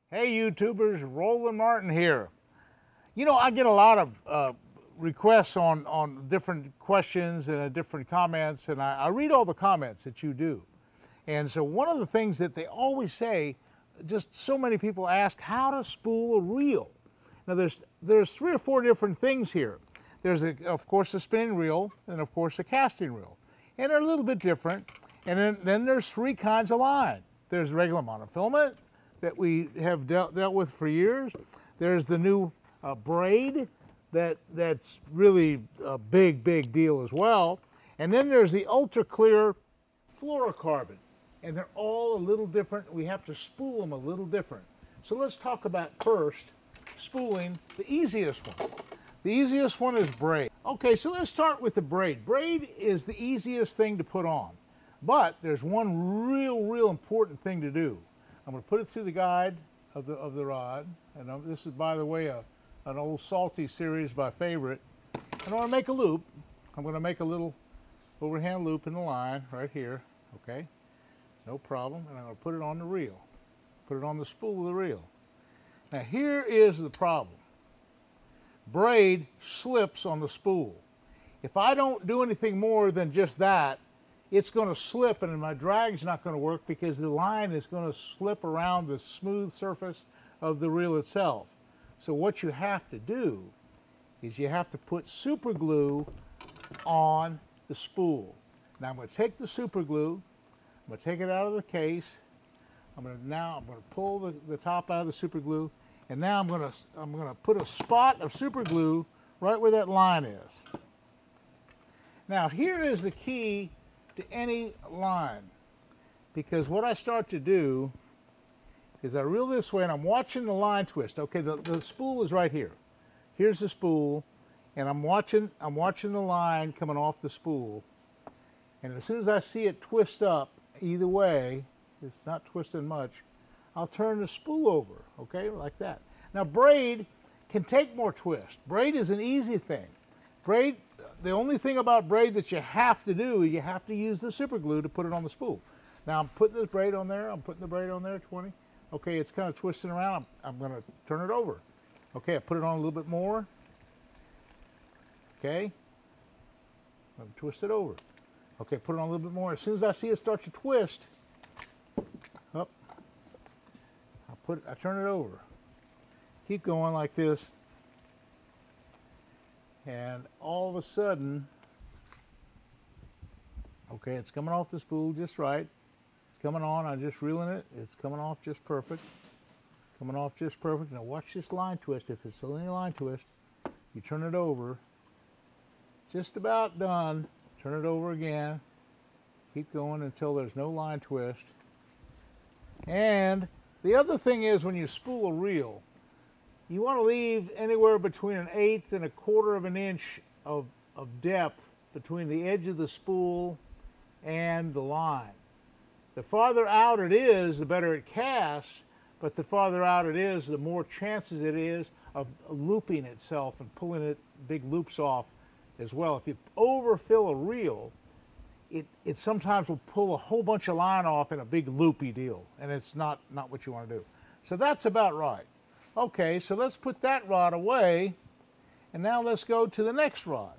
Hey YouTubers, Roland Martin here. You know, I get a lot of requests on different questions and different comments, and I read all the comments that you do. And so one of the things that they always say, just so many people ask, how to spool a reel. Now there's 3 or 4 different things here. There's, of course, a spinning reel, and of course a casting reel. And they're a little bit different. And then there's 3 kinds of line. There's regular monofilament that we have dealt with for years. There's the new Braid that's really a big deal as well. And then there's the ultra clear fluorocarbon. And they're all a little different. We have to spool them a little different. So let's talk about first spooling the easiest one. The easiest one is Braid. Okay, so let's start with the Braid. Braid is the easiest thing to put on. But there's one real important thing to do. I'm going to put it through the guide of the rod, and this is, by the way, an old Salty series, my favorite. And I want to make a loop. I'm going to make a little overhand loop in the line right here, okay? No problem. And I'm going to put it on the reel. Put it on the spool of the reel. Now here is the problem. Braid slips on the spool. If I don't do anything more than just that, it's going to slip, and my drag's not going to work because the line is going to slip around the smooth surface of the reel itself. So what you have to do is you have to put super glue on the spool. Now I'm going to take the super glue, I'm going to take it out of the case, I'm going to pull the top out of the super glue, and now I'm going to put a spot of super glue right where that line is. Now here is the key to any line, because what I start to do is I reel this way and I'm watching the line twist. Okay, the spool is right here. Here's the spool, and I'm watching the line coming off the spool, and as soon as I see it twist up either way, it's not twisting much, I'll turn the spool over, okay, like that. Now Braid can take more twist. Braid is an easy thing. Braid, the only thing about Braid that you have to do is you have to use the super glue to put it on the spool. Now I'm putting this Braid on there, I'm putting the Braid on there, 20. Okay, it's kind of twisting around, I'm going to turn it over. Okay, I put it on a little bit more. Okay, I'm going to twist it over. Okay, put it on a little bit more. As soon as I see it start to twist, up, I turn it over. Keep going like this. And all of a sudden, okay, it's coming off the spool just right. It's coming on, I'm just reeling it. It's coming off just perfect. Coming off just perfect. Now watch this line twist. If it's still any line twist, you turn it over. Just about done. Turn it over again. Keep going until there's no line twist. And the other thing is, when you spool a reel, you want to leave anywhere between 1/8 and 1/4 of an inch of depth between the edge of the spool and the line. The farther out it is, the better it casts, but the farther out it is, the more chances it is of looping itself and pulling it big loops off as well. If you overfill a reel, it sometimes will pull a whole bunch of line off in a big loopy deal, and it's not what you want to do. So that's about right. Okay, so let's put that rod away, and now let's go to the next rod.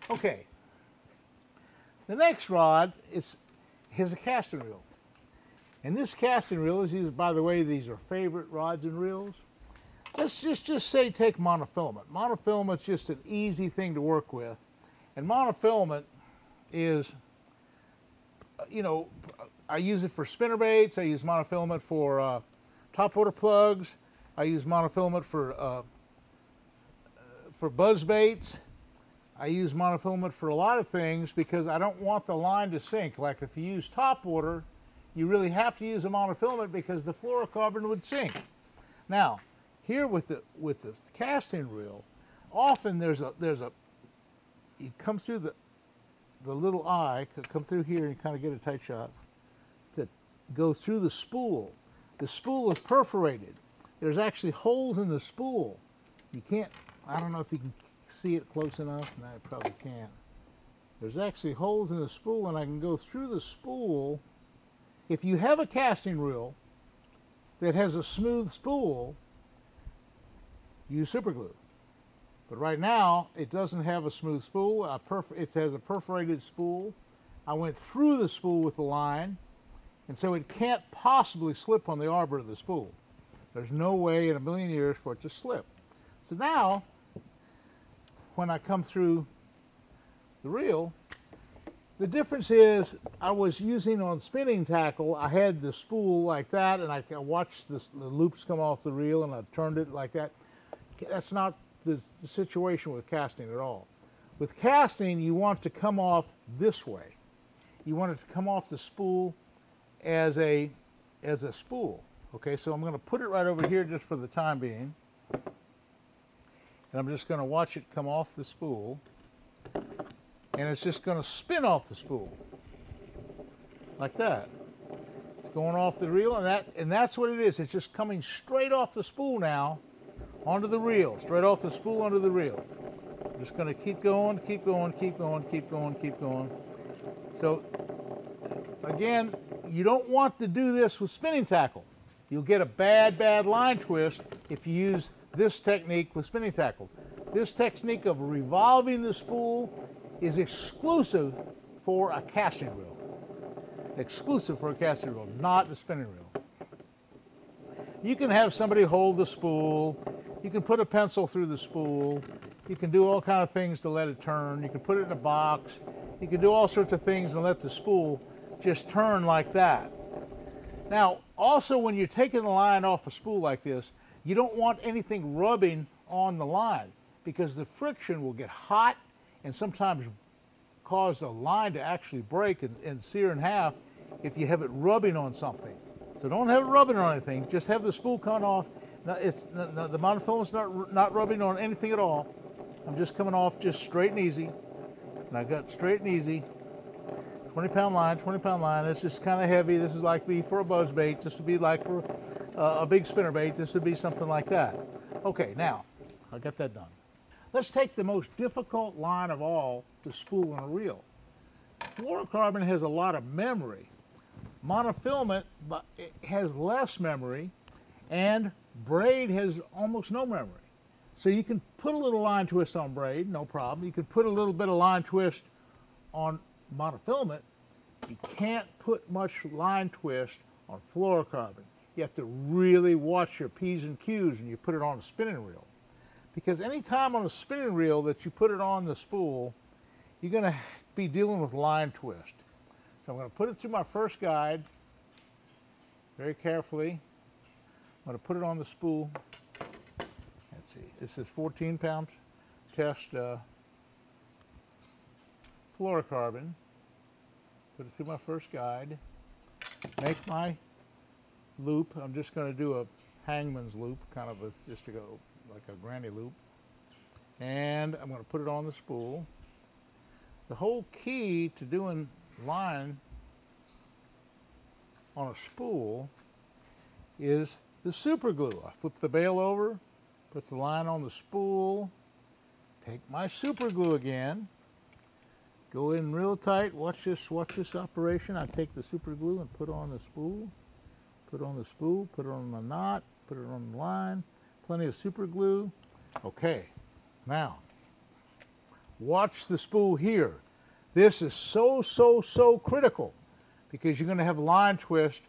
Okay, the next rod is a casting reel. And this casting reel is, by the way, these are favorite rods and reels. Let's just say take monofilament. Monofilament is just an easy thing to work with. And monofilament is, you know, I use it for spinnerbaits, I use monofilament for topwater plugs, I use monofilament for buzz baits. I use monofilament for a lot of things because I don't want the line to sink. Like if you use topwater, you really have to use a monofilament because the fluorocarbon would sink. Now, here with the casting reel, often there's a you come through the little eye, come through here and kind of get a tight shot to go through the spool. The spool is perforated. There's actually holes in the spool. You can't, I don't know if you can see it close enough. No, I probably can't. There's actually holes in the spool, and I can go through the spool. If you have a casting reel, that has a smooth spool, use super glue. But right now, it doesn't have a smooth spool. It has a perforated spool. I went through the spool with the line, and so it can't possibly slip on the arbor of the spool. There's no way in a million years for it to slip. So now, when I come through the reel, the difference is I was using on spinning tackle, I had the spool like that, and I watched the loops come off the reel, and I turned it like that. That's not the situation with casting at all. With casting, you want to come off this way. You want it to come off the spool as a spool. Okay, so I'm going to put it right over here just for the time being. And I'm just going to watch it come off the spool. And it's just going to spin off the spool. Like that. It's going off the reel, and that's what it is. It's just coming straight off the spool now onto the reel. Straight off the spool onto the reel. I'm just going to keep going, keep going, keep going, keep going, keep going. So, again, you don't want to do this with spinning tackle. You'll get a bad line twist if you use this technique with spinning tackle. This technique of revolving the spool is exclusive for a casting reel. Exclusive for a casting reel, not the spinning reel. You can have somebody hold the spool. You can put a pencil through the spool. You can do all kinds of things to let it turn. You can put it in a box. You can do all sorts of things and let the spool just turn like that. Now, also when you're taking the line off a spool like this, you don't want anything rubbing on the line because the friction will get hot and sometimes cause the line to actually break and sear in half if you have it rubbing on something. So don't have it rubbing on anything, just have the spool coming off. Now the monofilament's not rubbing on anything at all. I'm just coming off just straight and easy. And I got straight and easy. 20-pound line, 20-pound line. This is kind of heavy. This is like be for a buzz bait. This would be like for a big spinner bait. This would be something like that. Okay, now I got that done. Let's take the most difficult line of all to spool on a reel. Fluorocarbon has a lot of memory. Monofilament it has less memory, and Braid has almost no memory. So you can put a little line twist on Braid, no problem. You can put a little bit of line twist on monofilament. You can't put much line twist on fluorocarbon. You have to really watch your P's and Q's when you put it on a spinning reel. Because any time on a spinning reel that you put it on the spool, you're going to be dealing with line twist. So I'm going to put it through my first guide very carefully. I'm going to put it on the spool. Let's see, this is 14-pound test fluorocarbon. Put it through my first guide. Make my loop. I'm just going to do a hangman's loop, kind of just to go like a granny loop. And I'm going to put it on the spool. The whole key to doing line on a spool is the super glue. I flip the bail over, put the line on the spool, take my super glue again, go in real tight, watch this operation. I take the super glue and put on the spool, put on the spool, put it on the knot, put it on the line, plenty of super glue. Okay, now, watch the spool here. This is so critical because you're going to have line twist,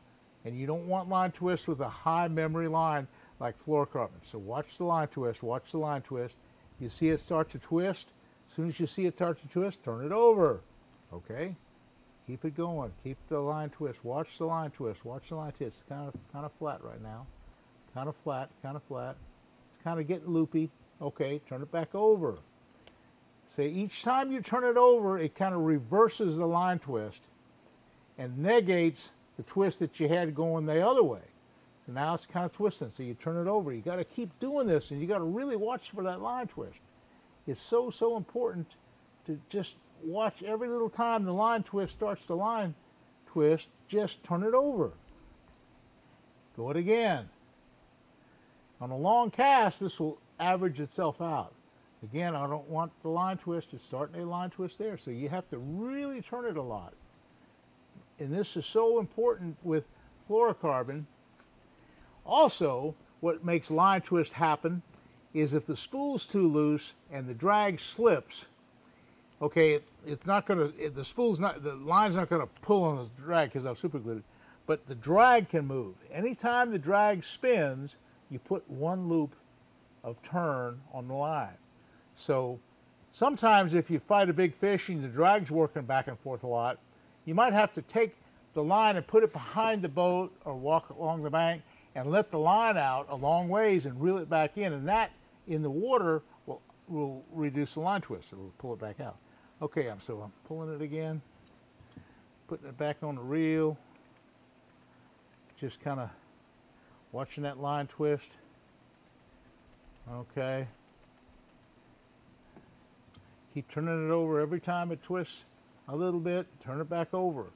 and you don't want line twist with a high memory line like fluorocarbon. So watch the line twist, watch the line twist. You see it start to twist. As soon as you see it start to twist, turn it over. Okay? Keep it going. Keep the line twist. Watch the line twist. Watch the line twist. It's kind of flat right now. Kind of flat, kind of flat. It's kind of getting loopy. Okay, turn it back over. Say each time you turn it over, it kind of reverses the line twist and negates the twist that you had going the other way. So now it's kind of twisting. So you turn it over. You got to keep doing this, and you got to really watch for that line twist. It's so important to just watch every little time the line twist starts to line twist, just turn it over. Go it again. On a long cast, this will average itself out. Again, I don't want the line twist. It's starting a line twist there. So you have to really turn it a lot. And this is so important with fluorocarbon. Also, what makes line twist happen is if the spool's too loose and the drag slips, okay, it's not going to, the line's not going to pull on the drag because I've super glued it, but the drag can move. Anytime the drag spins, you put one loop of turn on the line. So sometimes if you fight a big fish and the drag's working back and forth a lot, you might have to take the line and put it behind the boat or walk along the bank and let the line out a long ways and reel it back in, and that in the water will reduce the line twist. It'll pull it back out. Okay, I'm pulling it again, putting it back on the reel, just kind of watching that line twist. Okay. Keep turning it over every time it twists a little bit, turn it back over.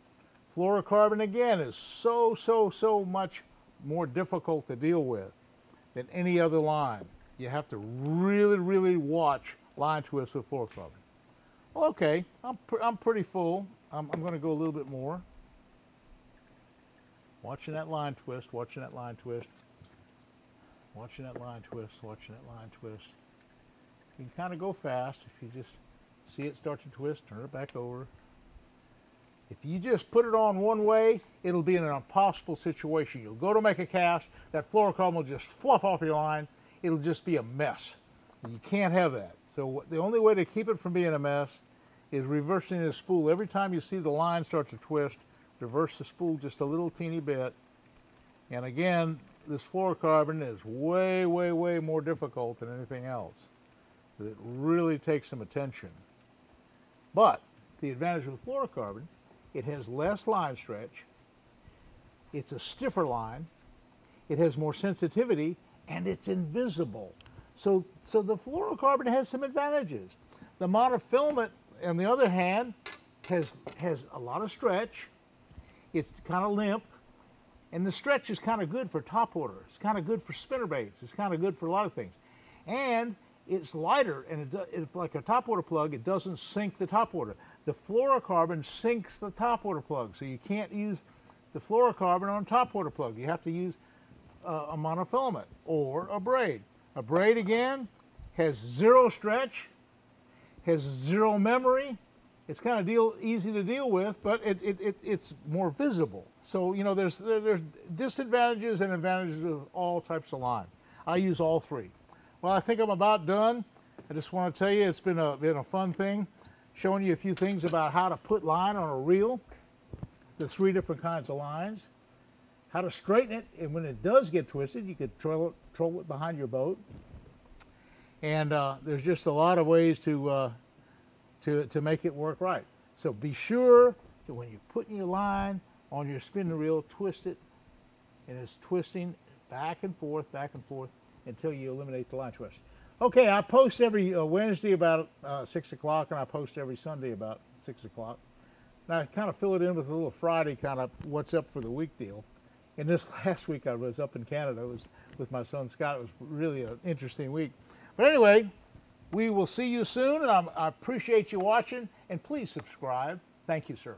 Fluorocarbon again is so much more difficult to deal with than any other line. You have to really watch line twists with fluorocarbon. Okay, I'm pretty full. I'm going to go a little bit more. Watching that line twist, watching that line twist, watching that line twist, watching that line twist. You can kind of go fast if you just see it start to twist, turn it back over. If you just put it on one way, it'll be in an impossible situation. You'll go to make a cast, that fluorocarbon will just fluff off your line. It'll just be a mess. You can't have that. So the only way to keep it from being a mess is reversing the spool. Every time you see the line start to twist, reverse the spool just a little teeny bit. And again, this fluorocarbon is way more difficult than anything else. It really takes some attention. But the advantage with fluorocarbon, it has less line stretch, it's a stiffer line, it has more sensitivity, and it's invisible. So the fluorocarbon has some advantages. The monofilament, on the other hand, has a lot of stretch, it's kind of limp, and the stretch is kind of good for topwater. It's kind of good for spinnerbaits. It's kind of good for a lot of things. And it's lighter, and it's like a topwater plug, it doesn't sink the topwater. The fluorocarbon sinks the topwater plug, so you can't use the fluorocarbon on a topwater plug. You have to use a monofilament or a braid. A braid, again, has zero stretch, has zero memory. It's kind of easy to deal with, but it's more visible. So, you know, there's disadvantages and advantages of all types of line. I use all three. Well, I think I'm about done. I just want to tell you it's been a fun thing, showing you a few things about how to put line on a reel, the 3 different kinds of lines, how to straighten it, and when it does get twisted, you could troll it behind your boat. And there's just a lot of ways to make it work right. So be sure that when you're putting your line on your spinning reel, twist it, and it's twisting back and forth until you eliminate the line twist. Okay, I post every Wednesday about 6 o'clock, and I post every Sunday about 6 o'clock. And I kind of fill it in with a little Friday kind of what's up for the week deal. And this last week I was up in Canada. It was with my son Scott. It was really an interesting week. But anyway, we will see you soon, and I appreciate you watching, and please subscribe. Thank you, sir.